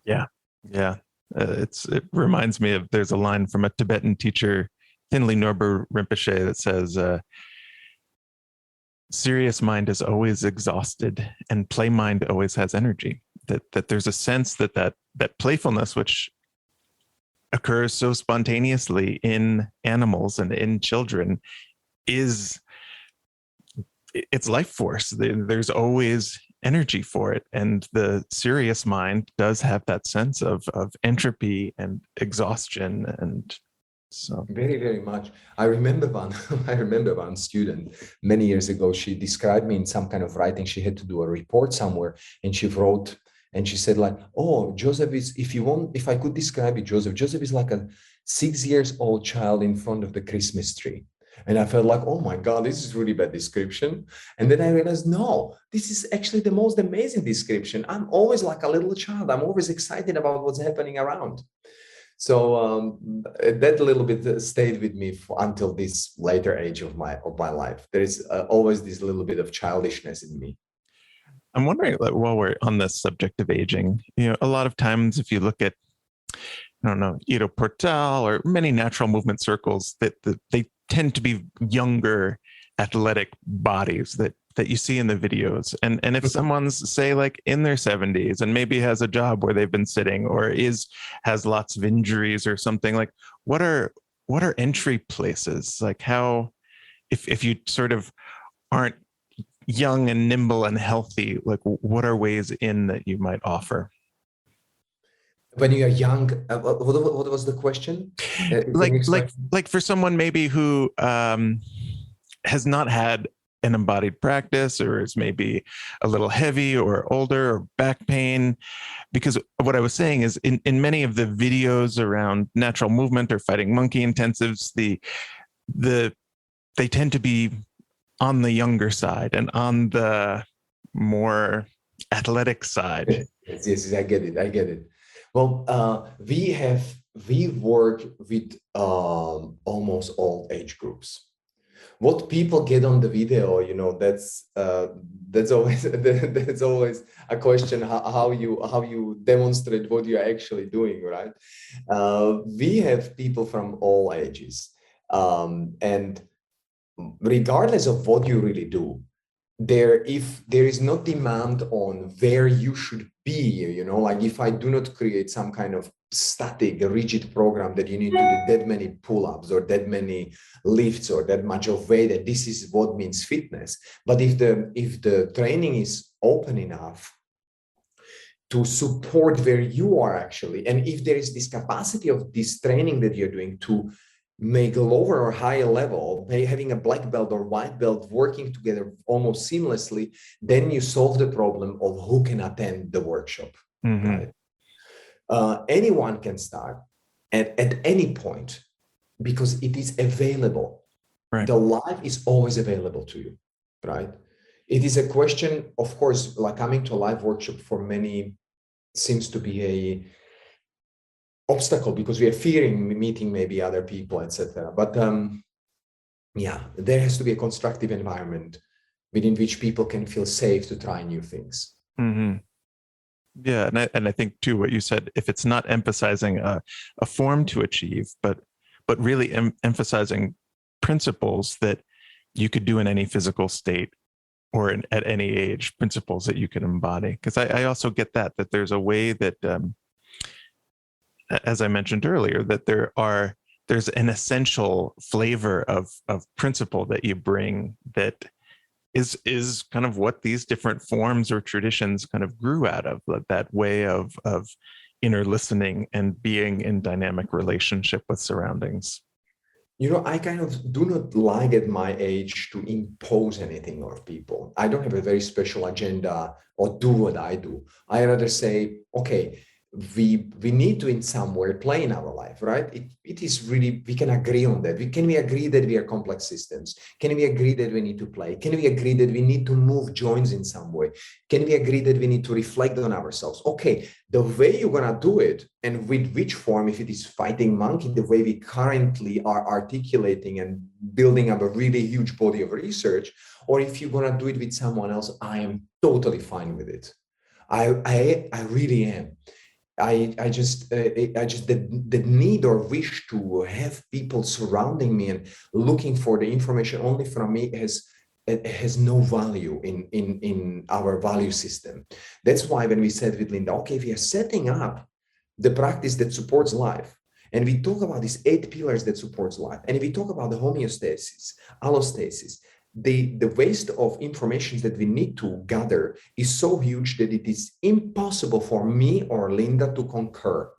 Yeah. It reminds me of, there's a line from a Tibetan teacher, Thinley Norbu Rinpoche, that says, serious mind is always exhausted and play mind always has energy. That there's a sense that playfulness, which occurs so spontaneously in animals and in children, it's life force. There's always energy for it, and the serious mind does have that sense of entropy and exhaustion. And so very, very much. I remember one student many years ago. She described me in some kind of writing. She had to do a report somewhere, and she wrote, and she said like, oh, Jozef is, if I could describe it, Jozef is like a 6 years old child in front of the Christmas tree. And I felt like, oh my God, this is really bad description. And then I realized, no, this is actually the most amazing description. I'm always like a little child. I'm always excited about what's happening around. So that little bit stayed with me until this later age of my life. There is always this little bit of childishness in me. I'm wondering, like, while we're on the subject of aging, a lot of times if you look at, I don't know, Ido Portal or many natural movement circles, that they tend to be younger, athletic bodies that you see in the videos. And if someone's, say, like in their 70s and maybe has a job where they've been sitting, or has lots of injuries or something, like what are entry places? Like how, if you sort of aren't young and nimble and healthy, like what are ways in that you might offer? When you are young, what was the question? Like for someone maybe who has not had an embodied practice, or is maybe a little heavy or older or back pain, because what I was saying is in many of the videos around natural movement or fighting monkey intensives, they tend to be on the younger side and on the more athletic side. Yes, I get it. Well, we work with almost all age groups. What people get on the video, that's always a question, how you demonstrate what you're actually doing, right? We have people from all ages, and regardless of what you really do, if there is no demand on where you should be, like if I do not create some kind of static, rigid program that you need to do that many pull-ups or that many lifts or that much of weight, that this is what means fitness. But if the training is open enough to support where you are actually, and if there is this capacity of this training that you're doing to make a lower or higher level, having a black belt or white belt working together almost seamlessly, then you solve the problem of who can attend the workshop. Mm-hmm. Right? Anyone can start at any point because it is available. Right. The life is always available to you, right? It is a question, of course, like coming to a live workshop for many seems to be a obstacle because we are fearing meeting maybe other people, etc. But there has to be a constructive environment within which people can feel safe to try new things. Mm-hmm. Yeah, and I think too what you said, if it's not emphasizing a form to achieve, but but really emphasizing principles that you could do in any physical state or at any age, principles that you can embody. Because I also get that there's a way that, as I mentioned earlier, that there's an essential flavor of principle that you bring that is kind of what these different forms or traditions kind of grew out of, that way of inner listening and being in dynamic relationship with surroundings. I kind of do not like at my age to impose anything on people. I don't have a very special agenda or do what I do. I rather say, okay, we need to in some way play in our life, right? It is really, we can agree on that. Can we agree that we are complex systems? Can we agree that we need to play? Can we agree that we need to move joints in some way? Can we agree that we need to reflect on ourselves? Okay, the way you're gonna do it and with which form, if it is fighting monkey, the way we currently are articulating and building up a really huge body of research, or if you're gonna do it with someone else, I am totally fine with it. I really am. I just the need or wish to have people surrounding me and looking for the information only from me has no value in our value system. That's why when we said with Linda, okay, if we are setting up the practice that supports life, and we talk about these 8 pillars that supports life, and we talk about the homeostasis, allostasis, the waste of information that we need to gather is so huge that it is impossible for me or Linda to concur.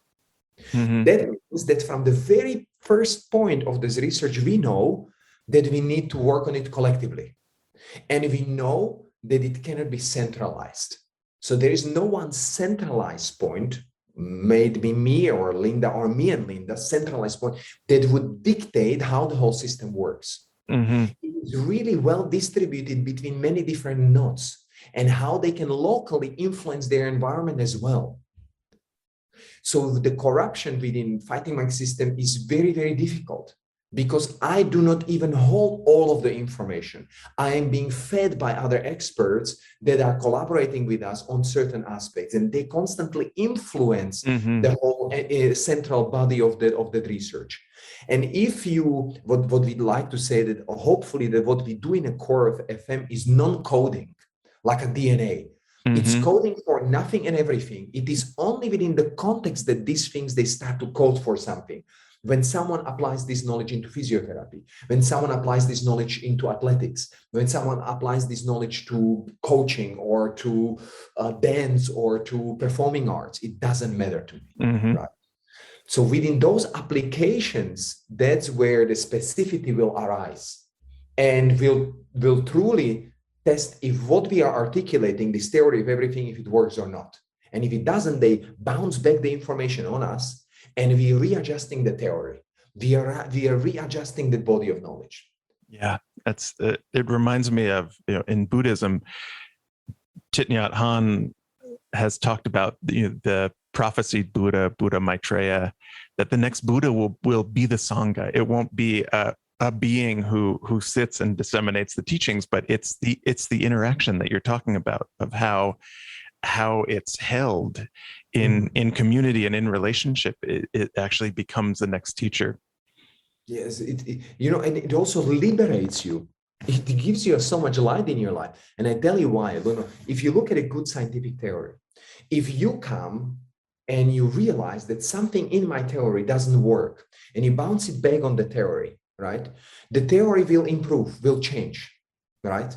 Mm-hmm. That means that from the very first point of this research, we know that we need to work on it collectively. And we know that it cannot be centralized. So there is no one centralized point, maybe me or Linda or me and Linda, centralized point that would dictate how the whole system works. Mm-hmm. It is really well distributed between many different nodes and how they can locally influence their environment as well. So the corruption within fighting monkey system is very, very difficult because I do not even hold all of the information. I am being fed by other experts that are collaborating with us on certain aspects, and they constantly influence the whole central body of the research. And if you, what we'd like to say that hopefully that what we do in a core of FM is non-coding, like a DNA. It's coding for nothing and everything. It is only within the context that these things, they start to code for something. When someone applies this knowledge into physiotherapy, when someone applies this knowledge into athletics, when someone applies this knowledge to coaching or to dance or to performing arts, it doesn't matter to me, right? So within those applications, that's where the specificity will arise and will truly test if what we are articulating, this theory of everything, if it works or not. And if it doesn't, they bounce back the information on us and we are readjusting the theory. We are readjusting the body of knowledge. Yeah, that's it reminds me of, in Buddhism, Thich Nhat Hanh has talked about the prophesied Buddha Maitreya, that the next Buddha will be the Sangha. It won't be a being who sits and disseminates the teachings, but it's the interaction that you're talking about of how it's held in community and in relationship. It actually becomes the next teacher. Yes, and it also liberates you. It gives you so much light in your life. And I tell you why. If you look at a good scientific theory, if you come and you realize that something in my theory doesn't work, and you bounce it back on the theory, right? The theory will improve, will change, right?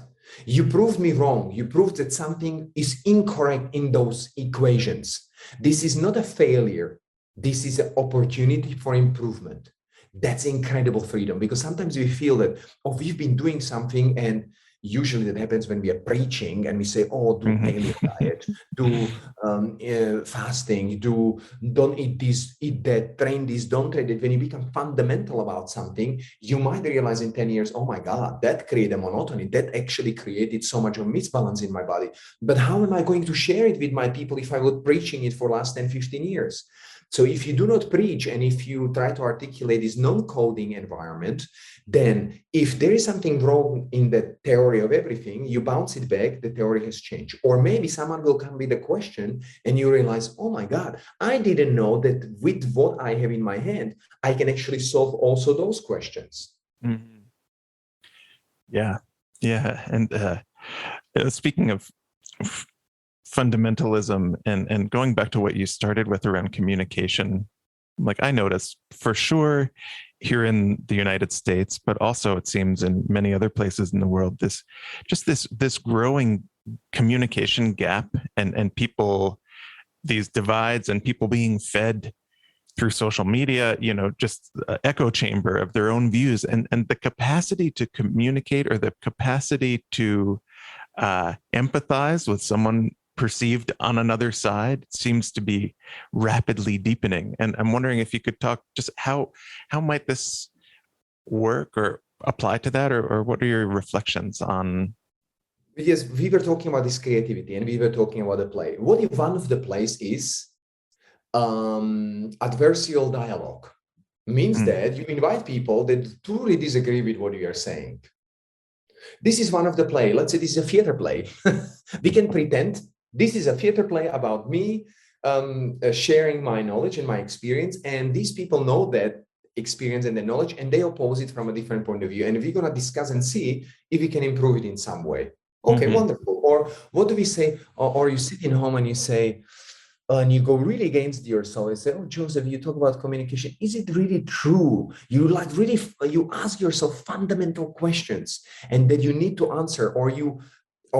You proved me wrong. You proved that something is incorrect in those equations. This is not a failure. This is an opportunity for improvement. That's incredible freedom, because sometimes we feel that, we've been doing something, and usually that happens when we are preaching and we say, do paleo diet, do fasting, don't eat this, eat that, train this, don't train it. When you become fundamental about something, you might realize in 10 years, oh my God, that created a monotony. That actually created so much of misbalance in my body. But how am I going to share it with my people if I was preaching it for the last 10, 15 years? So if you do not preach, and if you try to articulate this non-coding environment, then if there is something wrong in the theory of everything, you bounce it back, the theory has changed. Or maybe someone will come with a question and you realize, oh my God, I didn't know that with what I have in my hand, I can actually solve also those questions. Mm-hmm. Yeah. And speaking of fundamentalism and going back to what you started with around communication, like I noticed for sure here in the United States, but also it seems in many other places in the world, this growing communication gap and people, these divides and people being fed through social media, just echo chamber of their own views, and the capacity to communicate or the capacity to empathize with someone perceived on another side seems to be rapidly deepening. And I'm wondering if you could talk just how might this work or apply to that, or what are your reflections on? Because we were talking about this creativity and we were talking about the play. What if one of the plays is adversarial dialogue? Means that you invite people that truly disagree with what you are saying. This is one of the play. Let's say this is a theater play. We can pretend this is a theater play about me sharing my knowledge and my experience. And these people know that experience and the knowledge, and they oppose it from a different point of view. And we're going to discuss and see if we can improve it in some way. Okay, wonderful. Or what do we say? Or you sit in home and you say, and you go really against yourself and say, oh, Joseph, you talk about communication. Is it really true? You ask yourself fundamental questions and that you need to answer, or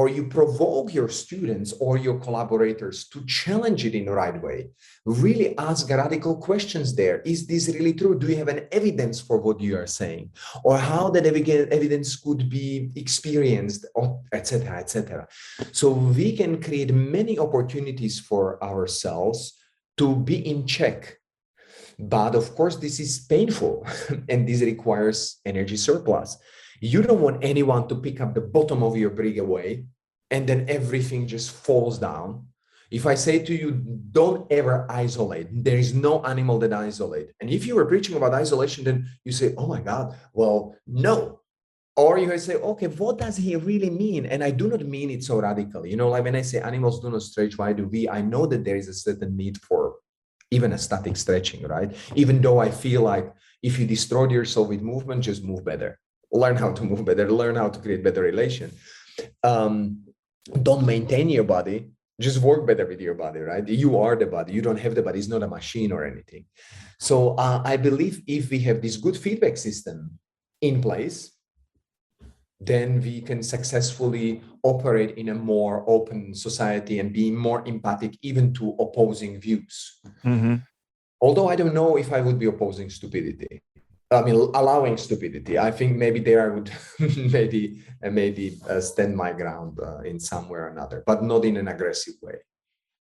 you provoke your students or your collaborators to challenge it in the right way. Really ask radical questions there. Is this really true? Do you have an evidence for what you are saying? Or how that evidence could be experienced, etc., etc. So we can create many opportunities for ourselves to be in check. But of course, this is painful and this requires energy surplus. You don't want anyone to pick up the bottom of your brick away and then everything just falls down. If I say to you, don't ever isolate, there is no animal that isolates. And if you were preaching about isolation, then you say, oh my God, well, no. Or you say, okay, what does he really mean? And I do not mean it so radical. Like when I say animals do not stretch, why do we? I know that there is a certain need for even a static stretching, right? Even though I feel like if you destroy yourself with movement, just move better. Learn how to move better, learn how to create better relation. Don't maintain your body, just work better with your body, right? You are the body, you don't have the body, it's not a machine or anything. So I believe if we have this good feedback system in place, then we can successfully operate in a more open society and be more empathic even to opposing views. Mm-hmm. Although I don't know if I would be opposing stupidity. I mean, allowing stupidity. I think maybe there I would maybe stand my ground in some way or another, but not in an aggressive way.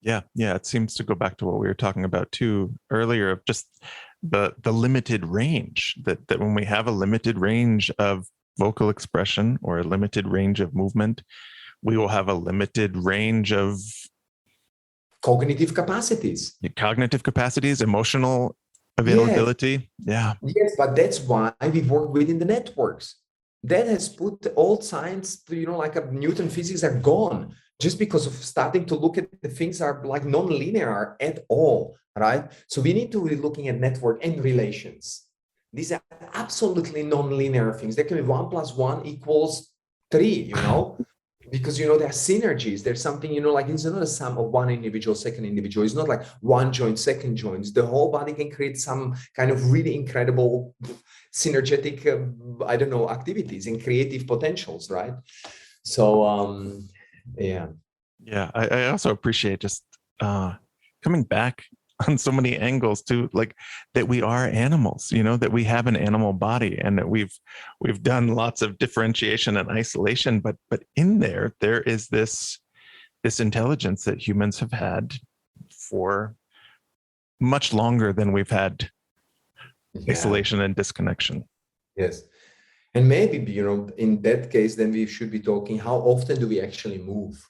Yeah. It seems to go back to what we were talking about too earlier, of just the limited range, that when we have a limited range of vocal expression or a limited range of movement, we will have a limited range of cognitive capacities, emotional availability. Yes, but that's why we work within the networks. That has put old science, like Newton physics are gone, just because of starting to look at the things are like non-linear at all, right? So we need to be looking at network and relations. These are absolutely non-linear things. There can be 1 + 1 = 3, because, there are synergies. There's something, like it's not a sum of one individual, second individual. It's not like one joint, second joints. The whole body can create some kind of really incredible synergetic, activities and creative potentials, right? So, yeah. Yeah, I also appreciate just coming back on so many angles to like that we are animals, that we have an animal body, and that we've done lots of differentiation and isolation, but in there is this intelligence that humans have had for much longer than we've had isolation and disconnection. Yes. And maybe, in that case, then we should be talking, how often do we actually move,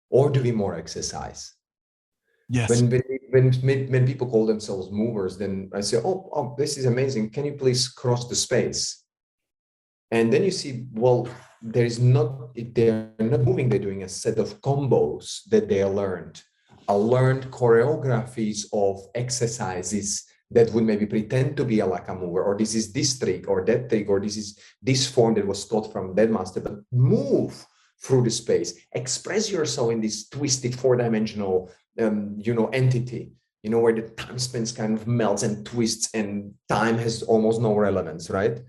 or do we more exercise? Yes. When we when people call themselves movers, then I say, oh, this is amazing. Can you please cross the space? And then you see, well, they're not moving. They're doing a set of combos that they learned. Learned choreographies of exercises that would maybe pretend to be like a mover, or this is this trick or that trick, or this is this form that was taught from that master, but move through the space, express yourself in this twisted four-dimensional entity, where the time space kind of melts and twists and time has almost no relevance, right?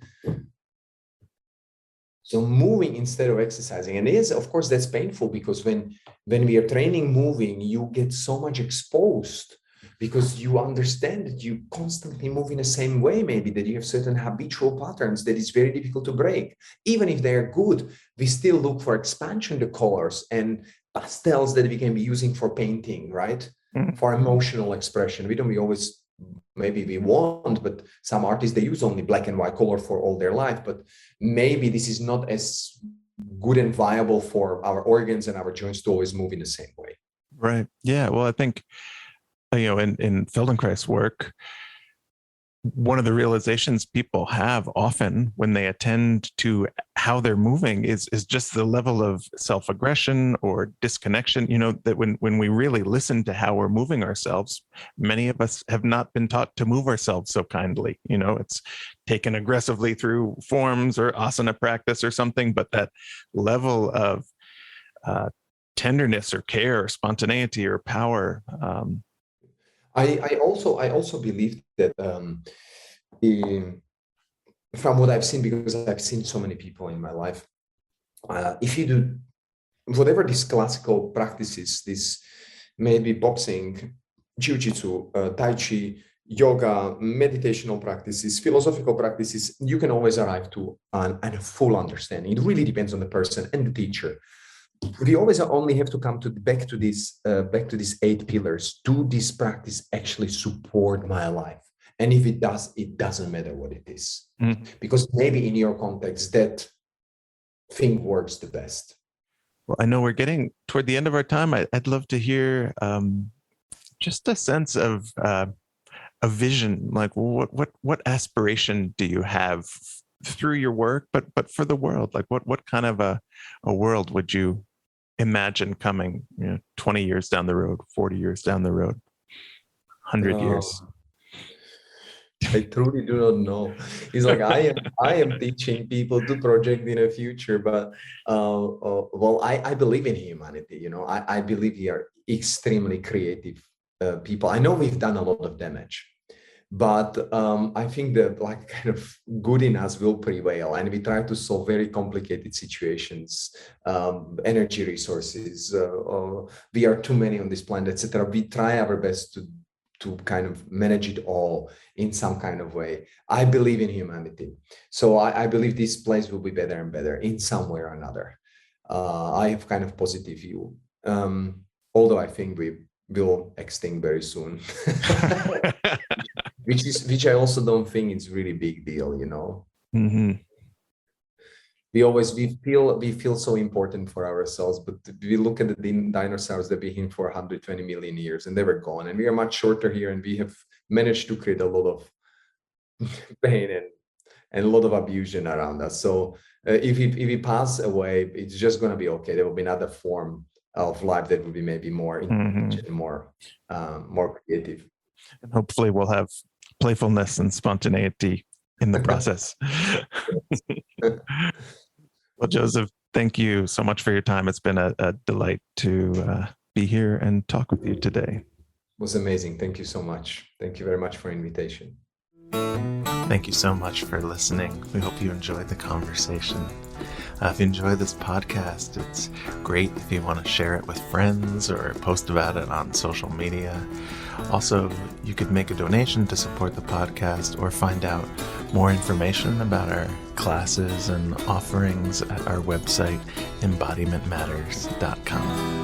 So moving instead of exercising. And yes, of course, that's painful, because when we are training moving, you get so much exposed, because you understand that you constantly move in the same way, maybe that you have certain habitual patterns that is very difficult to break. Even if they're good, we still look for expansion, the colors and pastels that we can be using for painting, right? Mm-hmm. For emotional expression. Maybe we want, but some artists, they use only black and white color for all their life, but maybe this is not as good and viable for our organs and our joints to always move in the same way. Right. Yeah. Well, I think, in Feldenkrais work, one of the realizations people have often when they attend to how they're moving is just the level of self-aggression or disconnection, that when we really listen to how we're moving ourselves, many of us have not been taught to move ourselves so kindly. It's taken aggressively through forms or asana practice or something, but that level of tenderness or care or spontaneity or power. I also believe that from what I've seen, because I've seen so many people in my life, if you do whatever these classical practices, this may be boxing, jiu-jitsu, tai chi, yoga, meditational practices, philosophical practices, you can always arrive to a full understanding. It really depends on the person and the teacher. We always only have to come back to these 8 pillars. Do this practice actually support my life? And if it does, it doesn't matter what it is. Mm-hmm. Because maybe in your context, that thing works the best. Well, I know we're getting toward the end of our time. I'd love to hear just a sense of a vision. Like, what aspiration do you have through your work, but for the world? Like, what kind of a world would you imagine coming 20 years down the road, 40 years down the road, 100 years? I truly do not know. It's like I am teaching people to project in the future, but I believe in humanity. I believe we are extremely creative people. I know we've done a lot of damage, but I think that kind of good in us will prevail, and we try to solve very complicated situations, energy resources. We are too many on this planet, etc. We try our best to kind of manage it all in some kind of way. I believe in humanity. So I believe this place will be better and better in some way or another. I have kind of positive view, although I think we will extinct very soon. Which I also don't think it's really big deal, Mm-hmm. We feel so important for ourselves, but we look at the dinosaurs that been here for 120 million years and they were gone, and we are much shorter here, and we have managed to create a lot of pain and a lot of abusion around us. So if we pass away, it's just going to be okay. There will be another form of life that will be maybe more intelligent, mm-hmm. more creative, and hopefully we'll have playfulness and spontaneity in the process. Well, Jozef, thank you so much for your time. It's been a delight to be here and talk with you today. It was amazing. Thank you so much. Thank you very much for the invitation. Thank you so much for listening. We hope you enjoyed the conversation. If you enjoy this podcast, it's great if you want to share it with friends or post about it on social media. Also, you could make a donation to support the podcast or find out more information about our classes and offerings at our website, embodimentmatters.com.